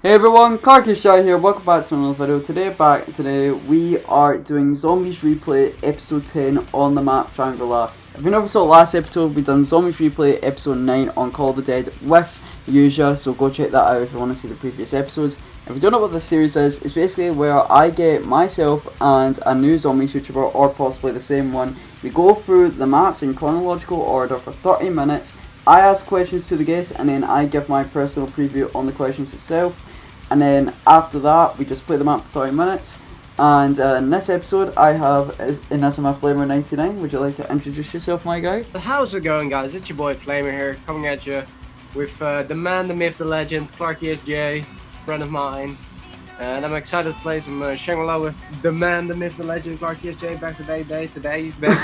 Hey everyone, Karkishai here, welcome back to another video. Today we are doing Zombies Replay episode 10 on the map Shangri-La. If you never saw the last episode, we done Zombies Replay episode 9 on Call of the Dead with Yuja, so go check that out if you want to see the previous episodes. If you don't know what this series is, it's basically where I get myself and a new zombies YouTuber, or possibly the same one. We go through the maps in chronological order for 30 minutes. I ask questions to the guests and then I give my personal preview on the questions itself. And then after that, we just play the map for 30 minutes. And in this episode, I have InazumaFlamer 99. Would you like to introduce yourself, my guy? How's it going, guys? It's your boy Flamer here, coming at you with the man, the myth, the legend, Clark ESJ, friend of mine. And I'm excited to play some Shangri-La with the man, the myth, the legend, Clark ESJ, back today, he's back.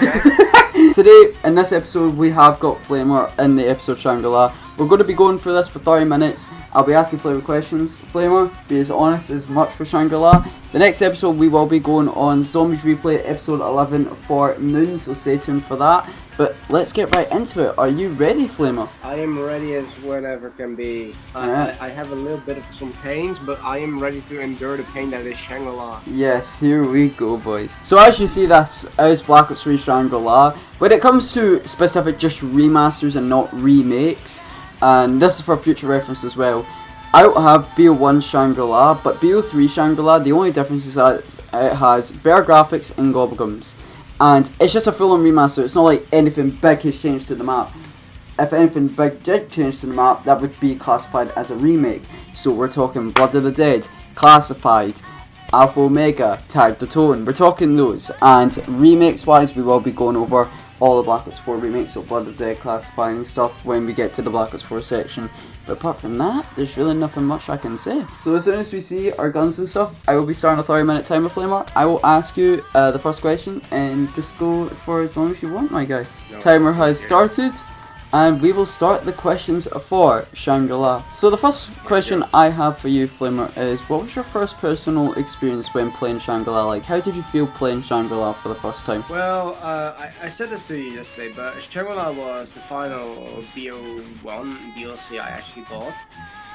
Today, in this episode, we have got Flamer in the episode Shangri-La. We're going to be going through this for 30 minutes. I'll be asking Flamer questions. Flamer, be as honest as much for Shangri-La. The next episode, we will be going on Zombies Replay episode 11 for Moon, so stay tuned for that. But let's get right into it. Are you ready, Flamer? I am ready as whenever can be. I have a little bit of some pains, but I am ready to endure the pain that is Shangri-La. Yes, here we go, boys. So as you see, this is Black Ops 3 Shangri-La. When it comes to specific just remasters and not remakes, and this is for future reference as well, I don't have BO1 Shangri-La, but BO3 Shangri-La, the only difference is that it has better graphics and gobblegums. And it's just a full-on remaster. It's not like anything big has changed to the map. If anything big did change to the map, that would be classified as a remake. So we're talking Blood of the Dead, Classified, Alpha Omega, Tag the Tone. We're talking those. And remakes-wise, we will be going over all the Black Ops 4 remakes, so Blood of the Dead, Classifying stuff when we get to the Black Ops 4 section. But apart from that, there's really nothing much I can say. So as soon as we see our guns and stuff, I will be starting a 30-minute timer, Flamer. I will ask you the first question and just go for as long as you want, my guy. No, timer has started. And we will start the questions for Shangri-La. So the first question I have for you, Flamer, is what was your first personal experience when playing Shangri-La? Like, how did you feel playing Shangri-La for the first time? Well, I said this to you yesterday, but Shangri-La was the final BO1 DLC I actually bought.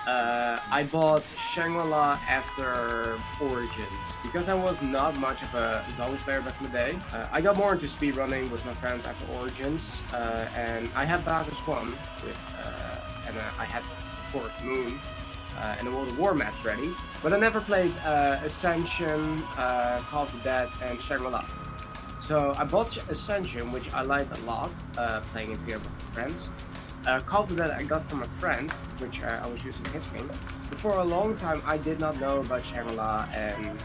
I bought Shangri-La after Origins, because I was not much of a zombie player back in the day. I got more into speedrunning with my friends after Origins, and I had Black Ops 1 with, and I had, of course, Moon and the World of War maps ready, but I never played Ascension, Call of the Dead, and Shangri-La. So I bought Ascension, which I liked a lot, playing it together with my friends. Call of the Dead I got from a friend, which I was using his game. But for a long time I did not know about Shangri-La, and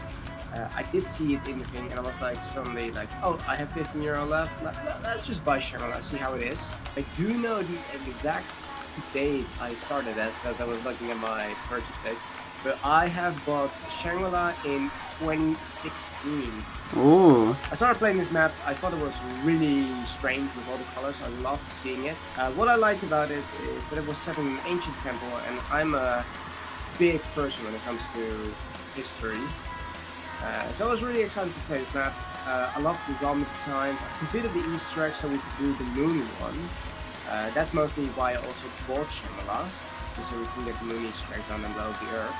I did see it in the thing, and I was like, suddenly like, oh, I have 15 euro left, let's just buy Shangri-La, see how it is. I do know the exact date I started at, because I was looking at my purchase date, but I have bought Shangri-La in 2016. Ooh. I started playing this map. I thought it was really strange with all the colors. I loved seeing it. What I liked about it is that it was set in an ancient temple, and I'm a big person when it comes to history. So I was really excited to play this map. I loved the zombie designs. I've completed the Easter egg so we could do the Moon one. That's mostly why I also bought Shangri-La, just so we can get the Moon Easter egg down and blow up the Earth.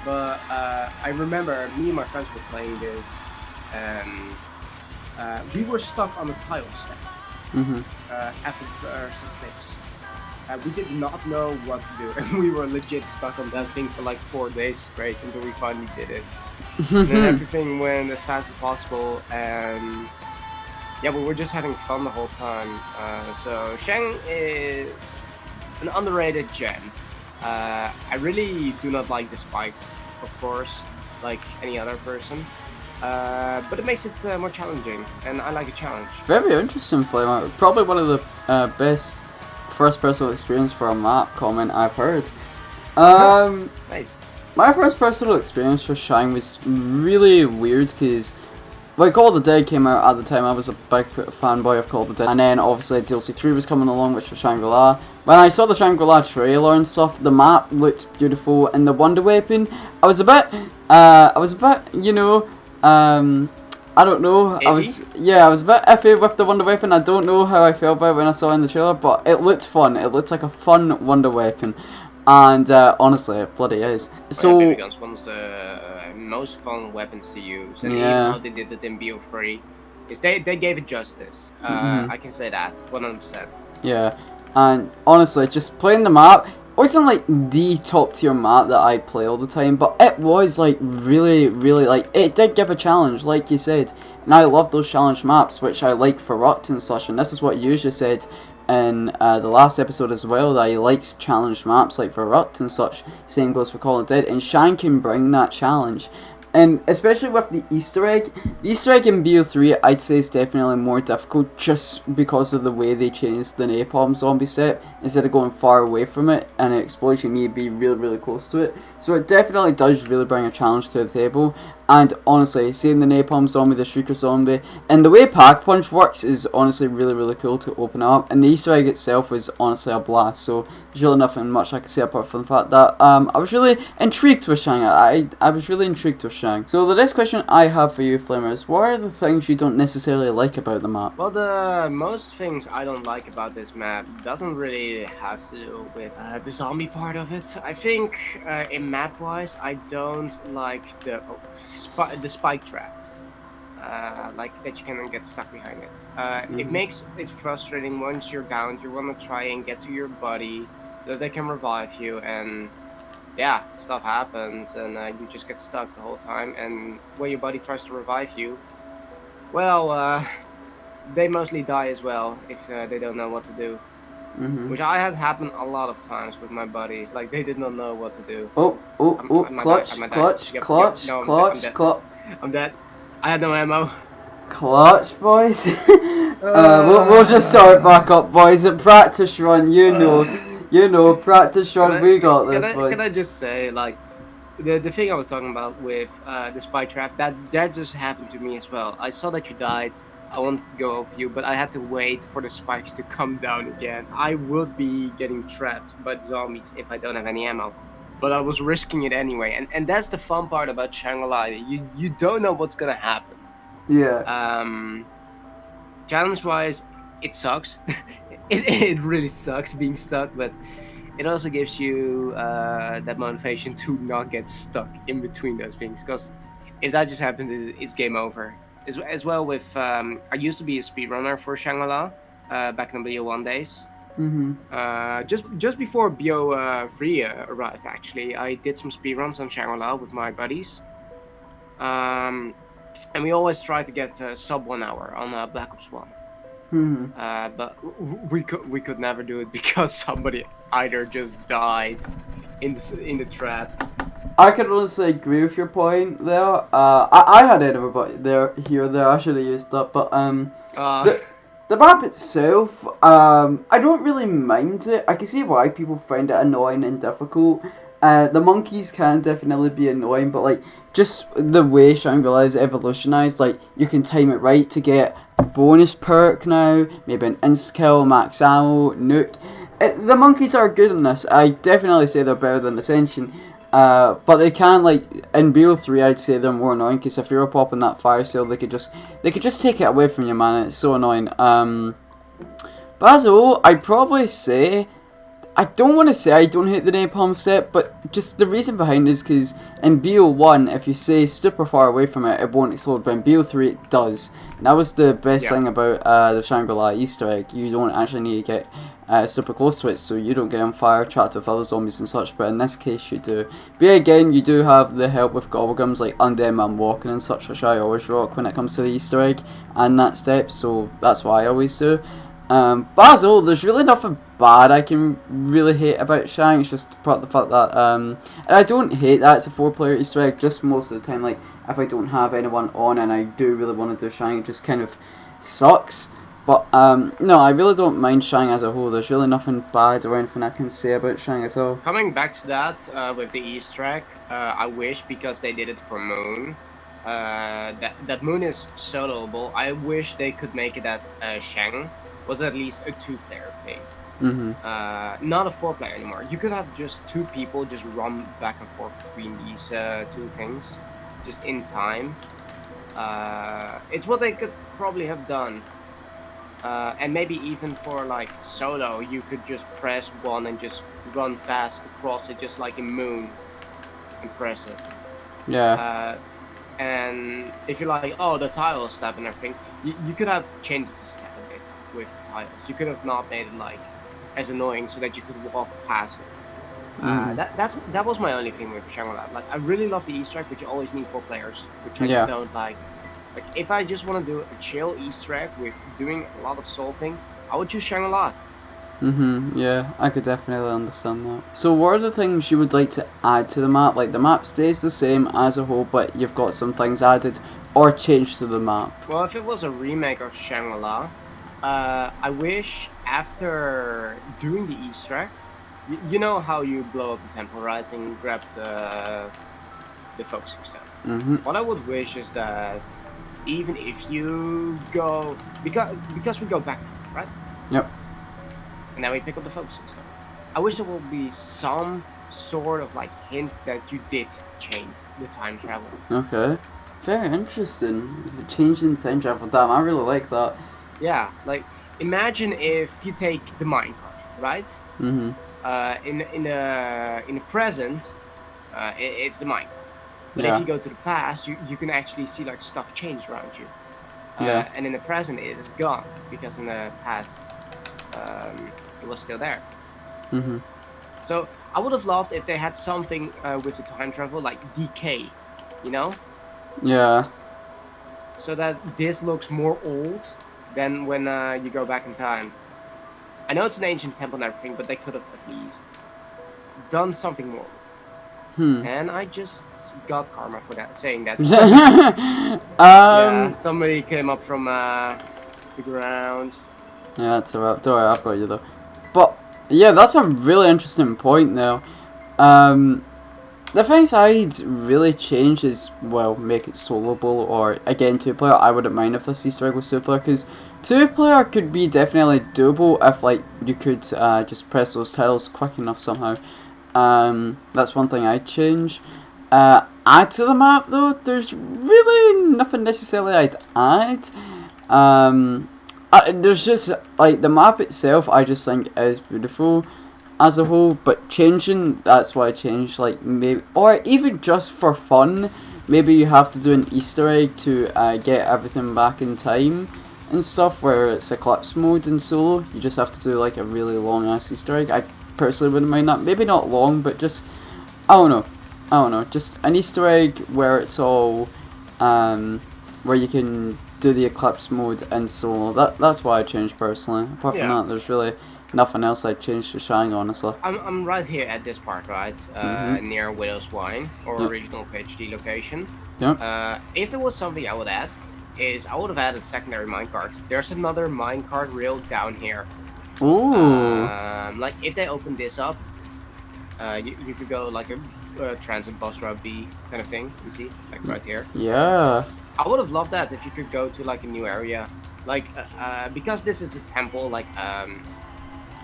But I remember me and my friends were playing this, and we were stuck on a tile stack after the first eclipse. We did not know what to do, and we were legit stuck on that thing for like 4 days straight until we finally did it. And then everything went as fast as possible, and yeah, we were just having fun the whole time. So Shang is an underrated gem. I really do not like the spikes, of course, like any other person. But it makes it more challenging, and I like a challenge. Very interesting, Flamer. Probably one of the best first personal experience for a map comment I've heard. Nice. My first personal experience for Shang was really weird because, like, Call of the Dead came out at the time. I was a big fanboy of Call of the Dead, and then obviously DLC 3 was coming along, which was Shangri-La. When I saw the Shangri-La trailer and stuff, the map looked beautiful, and the Wonder Weapon, I was a bit, you know, I don't know. I was a bit iffy with the Wonder Weapon. I don't know how I felt about it when I saw it in the trailer, but it looked fun. It looked like a fun Wonder Weapon. And honestly, it bloody is. So BB guns one's the most fun weapons to use, and even how they did it in BO3 is they gave it justice. I can say that 100%. Yeah, and honestly, just playing the map wasn't like the top tier map that I'd play all the time, but it was like really, really like it did give a challenge, like you said, and I love those challenge maps, which I like for Ruct and such. And this is what you usually said in the last episode as well, that he likes challenge maps like for Ruct and such. Same goes for Call of Duty, and Shang can bring that challenge. And especially with the Easter egg in BO3 I'd say is definitely more difficult just because of the way they changed the napalm zombie step. Instead of going far away from it and it explodes, you need to be really, really close to it. So it definitely does really bring a challenge to the table. And honestly, seeing the napalm zombie, the shrieker zombie, and the way Pack Punch works is honestly really, really cool to open up. And the Easter egg itself was honestly a blast. So there's really nothing much I can say apart from the fact that I was really intrigued with Shang. I was really intrigued with Shang. So the next question I have for you, Flamer, is what are the things you don't necessarily like about the map? Well, the most things I don't like about this map doesn't really have to do with the zombie part of it. I think in map-wise, I don't like the spike trap. Like that you can get stuck behind it. It makes it frustrating once you're down. You want to try and get to your buddy so that they can revive you, and yeah, stuff happens, and you just get stuck the whole time. And when your buddy tries to revive you, well, they mostly die as well if they don't know what to do. Which I had happen a lot of times with my buddies. Like they did not know what to do. Clutch. I'm dead. I had no ammo. Clutch, boys. We'll just start back up, boys. At practice run, you know, practice run. We got this, boys. Can I just say, like, the thing I was talking about with the spy trap, that just happened to me as well. I saw that you died. I wanted to go over you, but I had to wait for the spikes to come down again. I would be getting trapped by the zombies if I don't have any ammo. But I was risking it anyway, and that's the fun part about Shangri-La. You don't know what's gonna happen. Yeah. Challenge-wise, it sucks. it really sucks being stuck, but it also gives you that motivation to not get stuck in between those things. Because if that just happens, it's game over. As well with I used to be a speedrunner for Shangri-La back in the BO1 days. Just before BO3 arrived, actually, I did some speedruns on Shangri-La with my buddies. And we always try to get sub 1 hour on Black Ops 1. But we could never do it because somebody either just died in the trap. I can honestly agree with your point there. I had everybody here or there. I should have used that, but the map itself, I don't really mind it. I can see why people find it annoying and difficult. The monkeys can definitely be annoying, but like just the way Shangri-La is evolutionized, like you can time it right to get a bonus perk now, maybe an insta-kill, max ammo, nuke. The monkeys are good in this. I definitely say they're better than Ascension. But they can, like, in BO3 I'd say they're more annoying, because if you were popping that fire sale, they could just take it away from you, man. It's so annoying. But as a whole, I'd probably say, I don't want to say I don't hate the napalm step, but just the reason behind it is because in BO1, if you stay super far away from it, it won't explode, but in BO3 it does. And that was the best thing about the Shangri-La Easter egg. You don't actually need to get super close to it, so you don't get on fire, trapped with other zombies and such, but in this case you do. But again, you do have the help with gobblegums like Undead Man Walking and such, which I always rock when it comes to the Easter egg and that step, so that's what I always do. But as a whole, there's really nothing bad I can really hate about Shang. It's just part of the fact that, and I don't hate that it's a 4-player Easter egg, just most of the time, like, if I don't have anyone on and I do really want to do Shang, it just kind of sucks. But, no, I really don't mind Shang as a whole. There's really nothing bad or anything I can say about Shang at all. Coming back to that, with the Easter egg, I wish, because they did it for Moon, that Moon is soloable, I wish they could make it that Shang was at least a 2-player thing. Not a 4-player anymore. You could have just 2 people just run back and forth between these 2 things, just in time. It's what they could probably have done. And maybe even for like solo, you could just press 1 and just run fast across it, just like in Moon, and press it. Yeah. And if you're like, oh, the tile step and everything, you could have changed the step a bit with the tiles. You could have not made it like as annoying so that you could walk past it. That was my only thing with Shangri-La. Like, I really love the Easter egg, but you always need 4 players, which I Yeah. don't like. Like, if I just want to do a chill Easter egg with doing a lot of solving, I would choose Shangri-La. Yeah, I could definitely understand that. So what are the things you would like to add to the map? Like, the map stays the same as a whole, but you've got some things added or changed to the map. Well, if it was a remake of Shangri-La, I wish after doing the Easter egg, you know how you blow up the temple, right, and grab the focusing stone. What I would wish is that even if you go, because we go back in time, right? Yep. And then we pick up the focusing stone. I wish there would be some sort of like hint that you did change the time travel. Okay. Very interesting. Changing time travel. Damn, I really like that. Yeah, like imagine if you take the minecart, right? In the present, it's the minecart. But if you go to the past, you can actually see like stuff change around you. And in the present, it is gone because in the past, it was still there. So I would have loved if they had something with the time travel, like decay, you know? Yeah. So that this looks more old than when you go back in time. I know it's an ancient temple and everything, but they could have at least done something more. And I just got karma for that, saying that. Yeah, somebody came up from the ground. Yeah, that's about. Don't worry, I've got you though. But yeah, that's a really interesting point now. The things I'd really change is, well, make it soloable, or again 2-player. I wouldn't mind if this Easter egg was 2-player, because 2-player could be definitely doable if like you could just press those tiles quick enough somehow. That's one thing I'd change. Add to the map though, there's really nothing necessarily I'd add. There's just like the map itself, I just think is beautiful as a whole, but changing, that's why I changed, like maybe, or even just for fun, maybe you have to do an Easter egg to get everything back in time and stuff, where it's Eclipse mode in solo. You just have to do like a really long ass Easter egg. I personally wouldn't mind that. Maybe not long, but just I don't know, just an Easter egg where it's all where you can do the Eclipse mode in solo. That's why I changed personally. Apart from that, there's really nothing else I'd change to Shang, honestly. I'm right here at this part, right? Near Widow's Wine, or original PhD location. If there was something I would add, is I would have added a secondary minecart. There's another minecart rail down here. Ooh. Like if they open this up, you could go like a transit bus route B kind of thing. You see, like right here. Yeah. I would have loved that if you could go to like a new area, like because this is a temple, like I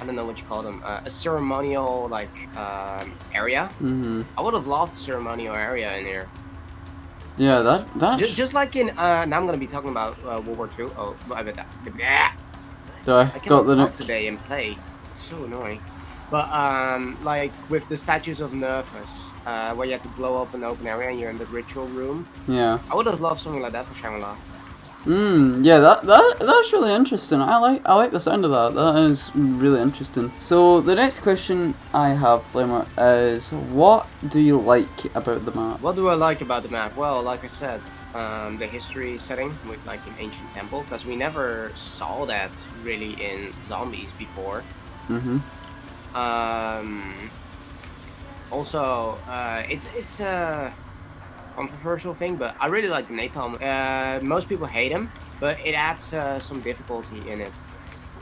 don't know what you call them, a ceremonial like area. I would have loved a ceremonial area in here. Yeah, that. Just like in now I'm gonna be talking about World War II. Oh, I bet that. I cannot talk today and play. It's so annoying. But like with the statues of Nervous, where you have to blow up an open area and you're in the ritual room. Yeah. I would have loved something like that for Shangri-La. Yeah, that's really interesting. I like the sound of that. That is really interesting. So the next question I have, Flamer, is what do you like about the map? What do I like about the map? Well, like I said, the history setting with like an ancient temple, because we never saw that really in Zombies before. Also, it's a controversial thing, but I really like the napalm. Most people hate him, but it adds some difficulty in it.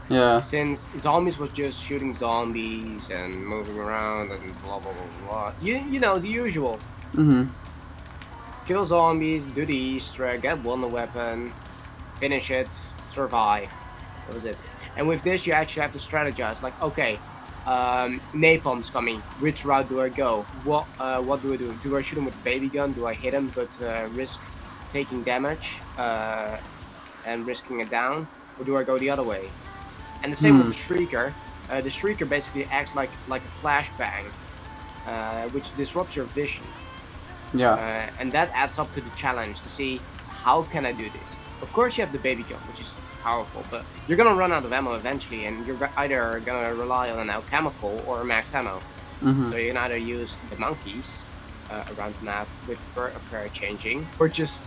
Yeah. Since Zombies was just shooting zombies and moving around and blah blah blah blah. You know the usual. Kill zombies, do the Easter egg, get Wonder Weapon, finish it, survive. That was it. And with this, you actually have to strategize. Like, okay, napalm's coming. Which route do I go? What do I do? Do I shoot him with a baby gun? Do I hit him but risk taking damage and risking it down? or do I go the other way? And the same with the Shrieker. The Shrieker basically acts like a flashbang, which disrupts your vision. Yeah. And that adds up to the challenge to see how can I do this. Of course, you have the baby gun, which is powerful, but you're gonna run out of ammo eventually, and you're either gonna rely on an alchemical or max ammo. So you can either use the monkeys around the map with prayer changing, or just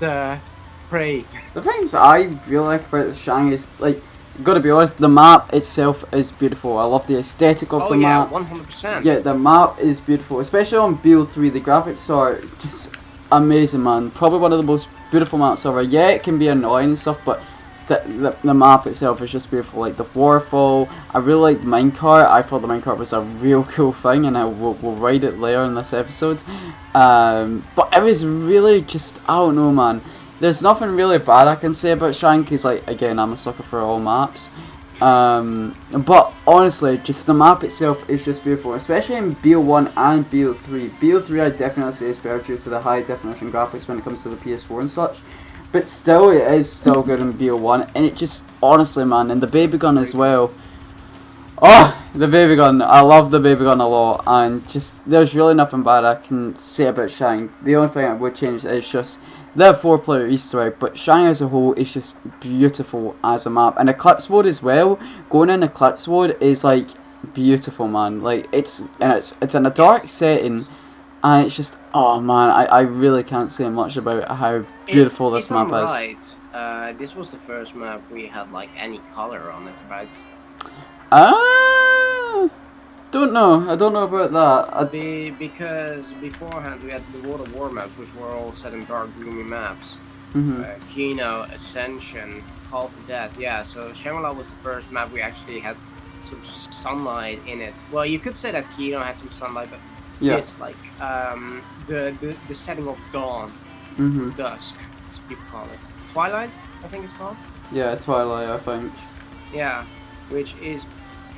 pray. The things I really like about the Shang is, like, gotta be honest, the map itself is beautiful. I love the aesthetic of the map. Oh yeah, 100%. Yeah, the map is beautiful, especially on BO3. The graphics are just amazing, man. Probably one of the most beautiful maps ever. Yeah, it can be annoying and stuff, but the map itself is just beautiful. Like the waterfall, I really like the minecart. I thought the minecart was a real cool thing, and we'll ride it later in this episode. But it was really just, I don't know, man. There's nothing really bad I can say about Shang, because, like, again, I'm a sucker for all maps. But honestly, just the map itself is just beautiful, especially in BO1 and BO3. BO3 I definitely say is better due to the high definition graphics when it comes to the PS4 and such. But still, it is still good in BO1, and it just, honestly, man, and the baby gun as well. Oh, the baby gun. I love the baby gun a lot, and just, there's really nothing bad I can say about Shang. The only thing I would change is just the 4-player Easter egg, but Shang as a whole is just beautiful as a map. And Eclipse mode as well, going in Eclipse mode is, like, beautiful, man. Like, it's in a dark setting, and it's just, oh man, I really can't say much about how beautiful this map is. Right, this was the first map we had, like, any color on it, right? Don't know. I don't know about that. Because beforehand we had the World of War maps, which were all set in dark, gloomy maps. Kino, Ascension, Call to Death. Yeah, so Shangri-La was the first map we actually had some sunlight in it. Well, you could say that Kino had some sunlight, but yes, like the setting of dawn, dusk, as people call it. Twilight, I think it's called. Yeah, Twilight, I think. Yeah, which is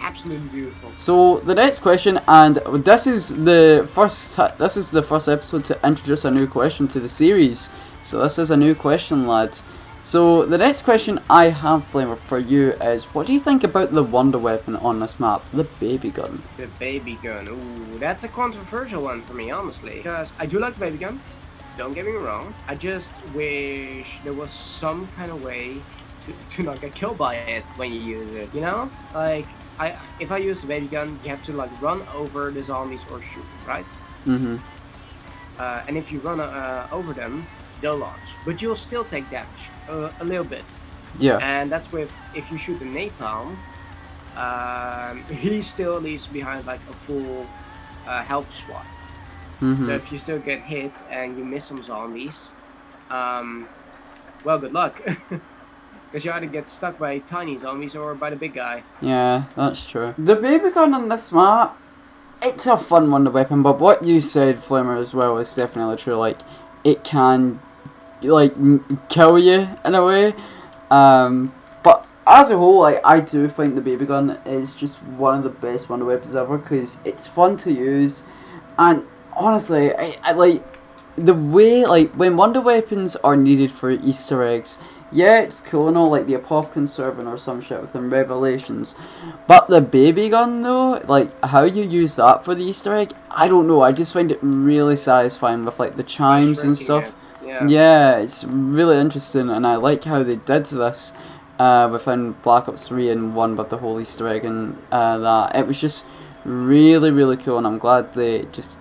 absolutely beautiful. So the next question, and this is the first episode to introduce a new question to the series. So this is a new question, lads. So the next question I have, Flamer, for you is, what do you think about the wonder weapon on this map, the baby gun? The baby gun, ooh, that's a controversial one for me, honestly. Because I do like the baby gun, don't get me wrong. I just wish there was some kind of way to not get killed by it when you use it, you know? Like, if I use the baby gun, you have to, like, run over the zombies or shoot, right? And if you run over them, they'll launch, but you'll still take damage a little bit. Yeah. And that's with, if you shoot the napalm, he still leaves behind like a full health swat. So if you still get hit and you miss some zombies, well, good luck. Because you either get stuck by tiny zombies or by the big guy. Yeah, that's true. The baby gun on this map, it's a fun wonder weapon, but what you said, Flamer, as well, is definitely true. Like, it can, like, kill you in a way. But as a whole, like, I do think the baby gun is just one of the best wonder weapons ever, because it's fun to use. And honestly, I like the way, like, when wonder weapons are needed for Easter eggs. Yeah, it's cool and all, like the Apothecon Servant or some shit within Revelations. But the baby gun, though, like, how you use that for the Easter egg, I don't know. I just find it really satisfying with, like, the chimes and stuff. Yeah, it's really interesting, and I like how they did this within Black Ops 3 and 1 with the whole Easter egg and that. It was just really, really cool, and I'm glad they just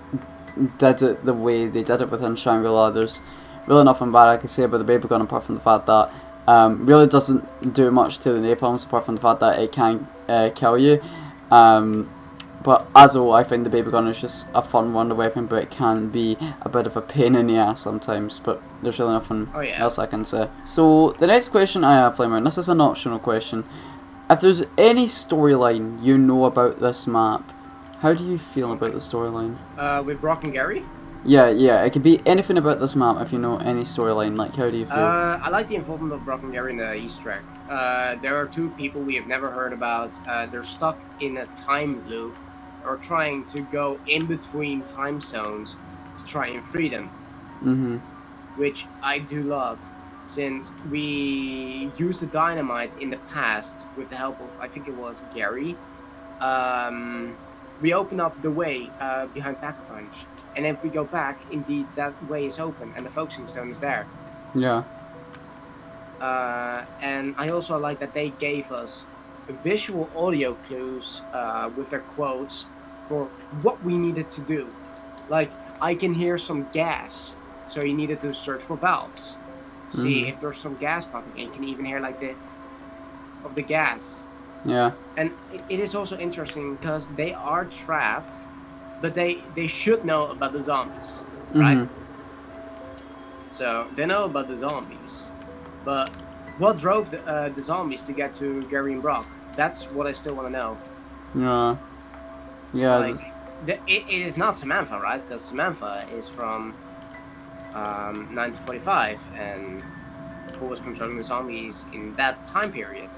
did it the way they did it within Shangri-La. There's really nothing bad I can say about the baby gun apart from the fact that really doesn't do much to the napalms apart from the fact that it can kill you. But as a whole, I think the baby gun is just a fun wonder weapon, but it can be a bit of a pain in the ass sometimes. But there's really nothing else I can say. So the next question I have, Flamer, and this is an optional question. If there's any storyline you know about this map, how do you feel about the storyline? With Brock and Gary? Yeah, it could be anything about this map if you know any storyline. Like, how do you feel? I like the involvement of Brock and Gary in the Easter egg. There are two people we have never heard about. They're stuck in a time loop, or trying to go in between time zones to try and free them. Which I do love. since we used the dynamite in the past with the help of, I think it was Gary. We open up the way behind Pack-a-Punch, and if we go back, indeed that way is open and the focusing stone is there. Yeah. And I also like that they gave us visual audio clues with their quotes for what we needed to do. Like, I can hear some gas, so you needed to search for valves. See if there's some gas pumping, and you can even hear like this of the gas. Yeah. And it is also interesting because they are trapped, but they should know about the zombies, right? So they know about the zombies, but what drove the zombies to get to Gary and Brock? That's what I still want to know. Yeah. Yeah. Like, it is not Samantha, right? Because Samantha is from 1945, and who was controlling the zombies in that time period.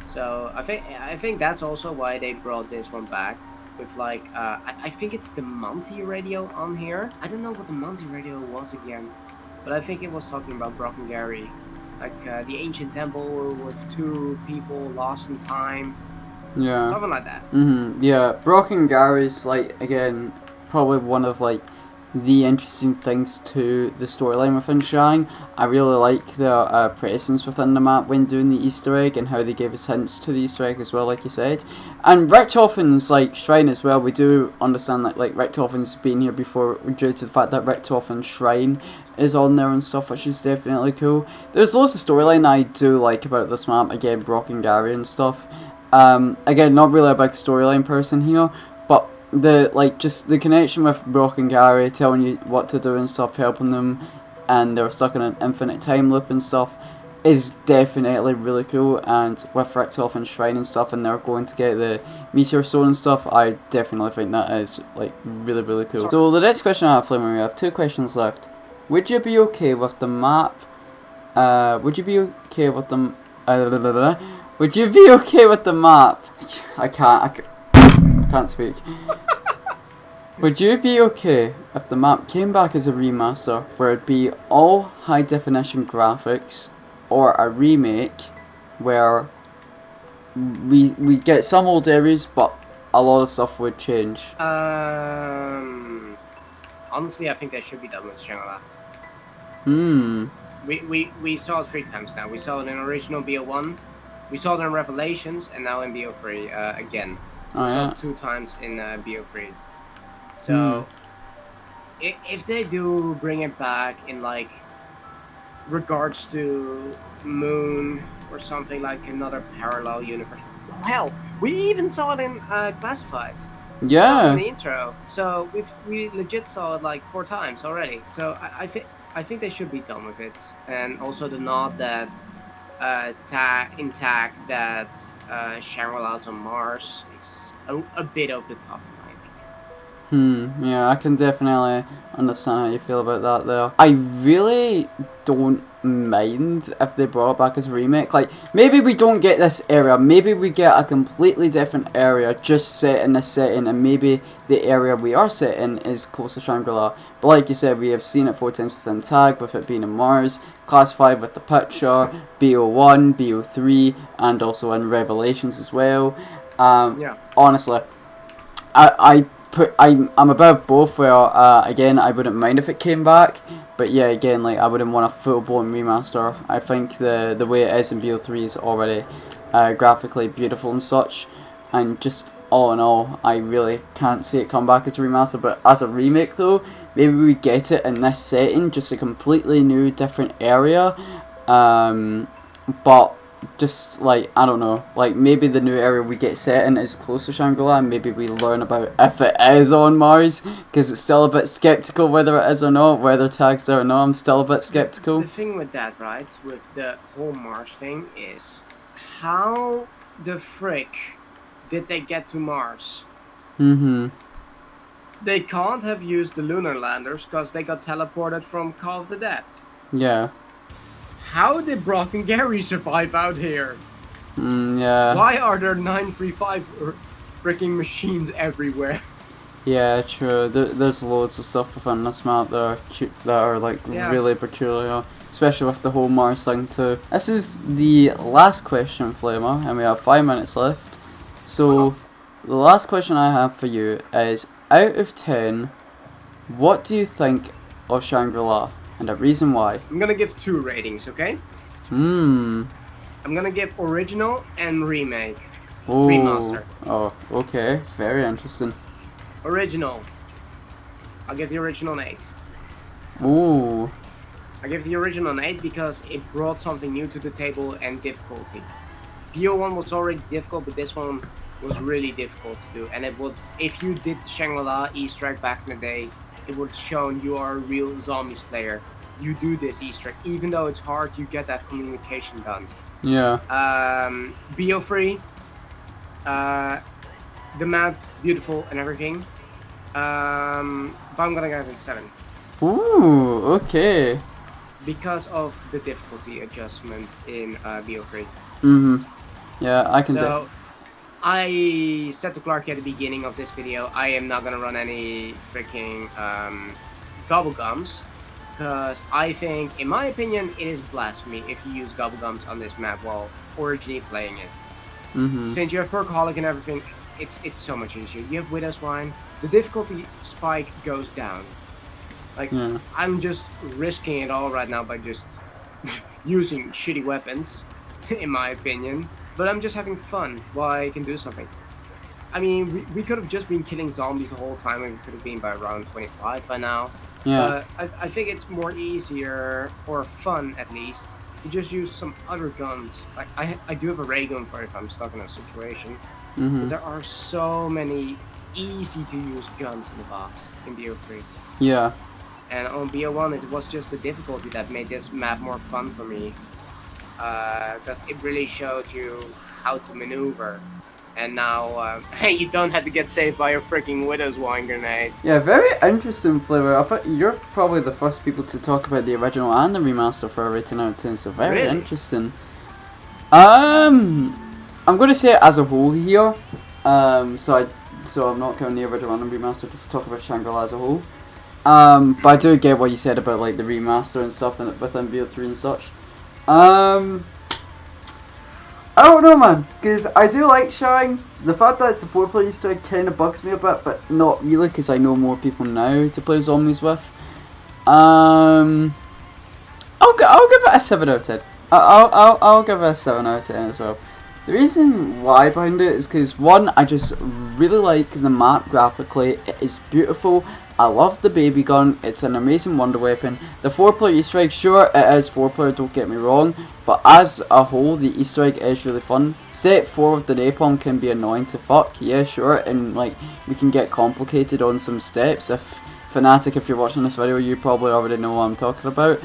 So I think that's also why they brought this one back with like I think it's the Monty radio on here. I don't know what the Monty radio was again, but I think it was talking about Brock and Gary, like the ancient temple with two people lost in time. Yeah. Something like that. Yeah. Brock and Gary's like again probably one of like the interesting things to the storyline within Shang. I really like the presence within the map when doing the Easter egg and how they gave us hints to the Easter egg as well, like you said. And Richtofen's like shrine as well. We do understand that like Richtofen's been here before due to the fact that Richtofen's shrine is on there and stuff, which is definitely cool. There's lots of storyline I do like about this map. Again, Brock and Gary and stuff. Again, not really a big storyline person here, but the like just the connection with Brock and Gary telling you what to do and stuff, helping them, and they're stuck in an infinite time loop and stuff is definitely really cool. And with Richtofen's shrine and stuff, and they're going to get the meteor stone and stuff, I definitely think that is like really cool. So the next question I have, Flamer, we have two questions left. Would you be okay with the map? Would you be okay with the? Would you be okay with the map? I can't speak. Would you be okay if the map came back as a remaster where it'd be all high definition graphics, or a remake where we get some old areas but a lot of stuff would change? Honestly, I think they should be done with Shangri-La. We saw it 3 times now. We saw it in original BO1, we saw it in Revelations, and now in BO3 again. So we saw it 2 times in BO3. So if they do bring it back in like regards to Moon or something, like another parallel universe, hell, we even saw it in Classified. Yeah. We saw it in the intro. So we legit saw it like 4 times already. So I think they should be done with it. And also the nod that intact that Shangri-La's on Mars is a bit over the top. Yeah, I can definitely understand how you feel about that there. I really don't mind if they brought it back as a remake. Like, maybe we don't get this area, maybe we get a completely different area just set in this setting, and maybe the area we are set in is close to Shangri-La. But like you said, we have seen it 4 times within Tag, with it being in Mars, Classified with the picture, BO1, BO3, and also in Revelations as well. Honestly, I'm above both where, again, I wouldn't mind if it came back, but yeah, again, like, I wouldn't want a full-blown remaster. I think the way it is in BO3 is already graphically beautiful and such, and just all in all, I really can't see it come back as a remaster. But as a remake though, maybe we get it in this setting, just a completely new, different area, but just like, I don't know, like maybe the new area we get set in is close to Shangri-La, and maybe we learn about if it is on Mars, because it's still a bit skeptical whether it is or not, whether Tag's there or not. I'm still a bit skeptical. The thing with that, right, with the whole Mars thing is, how the frick did they get to Mars? They can't have used the lunar landers because they got teleported from Call of the Dead. Yeah. How did Brock and Gary survive out here? Yeah. Why are there 935 freaking machines everywhere? Yeah, true. There's loads of stuff within this map that are like really peculiar, especially with the whole Mars thing too. This is the last question, Flamer, and we have 5 minutes left. So, the last question I have for you is, out of 10, what do you think of Shangri-La, and the reason why? I'm gonna give 2 ratings, okay? I'm gonna give original and remake. Oh. Remaster. Oh, okay. Very interesting. Original. I'll give the original an 8. Ooh. I give the original an 8 because it brought something new to the table and difficulty. BO1 was already difficult, but this one was really difficult to do. And it would, if you did the Shangri-La Easter egg back in the day, it would show you are a real zombies player. You do this Easter egg, even though it's hard, you get that communication done. Yeah. BO3. The map, beautiful and everything. But I'm gonna give it a 7. Ooh, okay. Because of the difficulty adjustment in BO3. Yeah, I can So, I said to Clarky at the beginning of this video, I am not gonna run any freaking gobblegums. Because I think, in my opinion, it is blasphemy if you use gobblegums on this map while originally playing it. Since you have Perkaholic and everything, it's so much easier. You have Widow's Wine, the difficulty spike goes down. Like, I'm just risking it all right now by just using shitty weapons, in my opinion. But I'm just having fun while I can do something. I mean, we could have just been killing zombies the whole time, and we could have been by around 25 by now. Yeah. I think it's more easier, or fun at least, to just use some other guns. Like, I do have a ray gun for if I'm stuck in a situation. But there are so many easy to use guns in the box in BO3. Yeah. And on BO1 it was just the difficulty that made this map more fun for me. Because it really showed you how to maneuver. And now, you don't have to get saved by your freaking Widow's Wine grenade. Yeah, very interesting flavor. I thought you're probably the first people to talk about the original and the remaster for a rating out of 10, so very interesting. I'm going to say it as a whole here. So I'm not counting the original and the remaster, just talk about Shangri-La as a whole. But I do get what you said about like the remaster and stuff within BO3 and such. I don't know, man, because I do like Shang. The fact that it's a 4-player Easter egg kind of bugs me a bit, but not really, because I know more people now to play zombies with. I'll give it a 7 out of 10. I'll give it a 7 out of 10 as well. The reason why behind it is because, one, I just really like the map graphically. It is beautiful. I love the baby gun. It's an amazing wonder weapon. The 4-player Easter egg, sure, it is 4-player, don't get me wrong, but as a whole, the Easter egg is really fun. Step 4 with the napalm can be annoying to fuck, yeah, sure, and like, we can get complicated on some steps. If Fanatic, if you're watching this video, you probably already know what I'm talking about.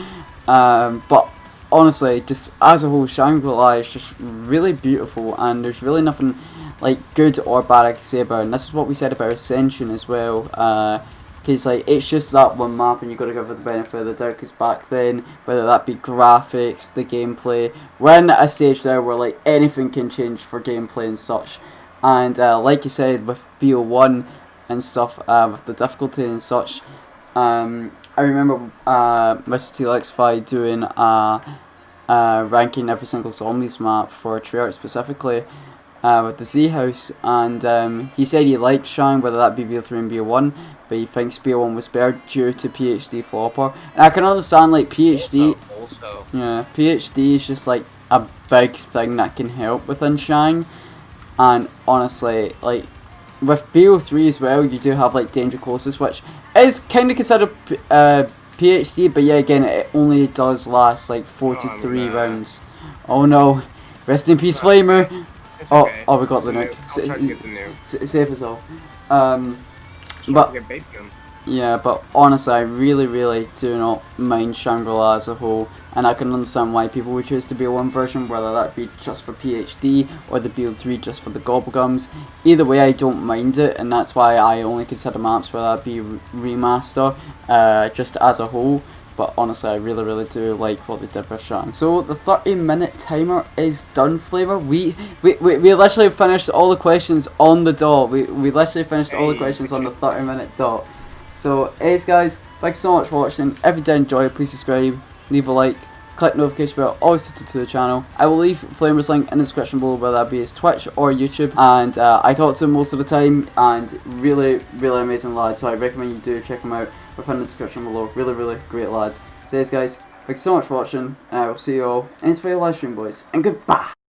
But honestly, just as a whole, Shangri-La is just really beautiful, and there's really nothing like good or bad I can say about it. And this is what we said about Ascension as well. Because like, it's just that one map, and you got to give it the benefit of the doubt, because back then, whether that be graphics, the gameplay, we're in a stage there where like anything can change for gameplay and such. And like you said, with BO1 and stuff, with the difficulty and such, I remember Mr. TLX5 doing ranking every single zombies map for Treyarch specifically, with the Z House, and he said he liked Shang, whether that be BO3 and BO1, but he thinks BO1 was better due to PhD flopper. And I can understand, like, PhD, yeah, PhD is just like a big thing that can help within Shang, and honestly, like, with BO3 as well, you do have like Danger Closest, which is kind of considered PhD, but yeah, again, it only does last like 43 rounds. Oh no, rest in peace, Flamer. Okay. Oh, we got the nuke. I'll try to get the nuke. Save us all. But yeah, but honestly, I really do not mind Shangri-La as a whole, and I can understand why people would choose the BO1 version, whether that be just for PhD or the BO3 just for the gobblegums. Either way, I don't mind it, and that's why I only consider maps where that be remaster, just as a whole. but honestly I really do like what they did with Shang. So the 30-minute timer is done, Flamer. We literally finished all the questions on the dot. We literally finished all the questions on the 30-minute dot. So anyways guys, thanks so much for watching. If you did enjoy, please subscribe, leave a like, click the notification bell, always to the channel. I will leave Flamer's link in the description below, whether that be his Twitch or YouTube, and I talk to him most of the time, and really amazing lad, so I recommend you do check him out within the description below. Really great lads. So yes guys, thanks so much for watching, and I will see you all in this video live stream, boys, and goodbye.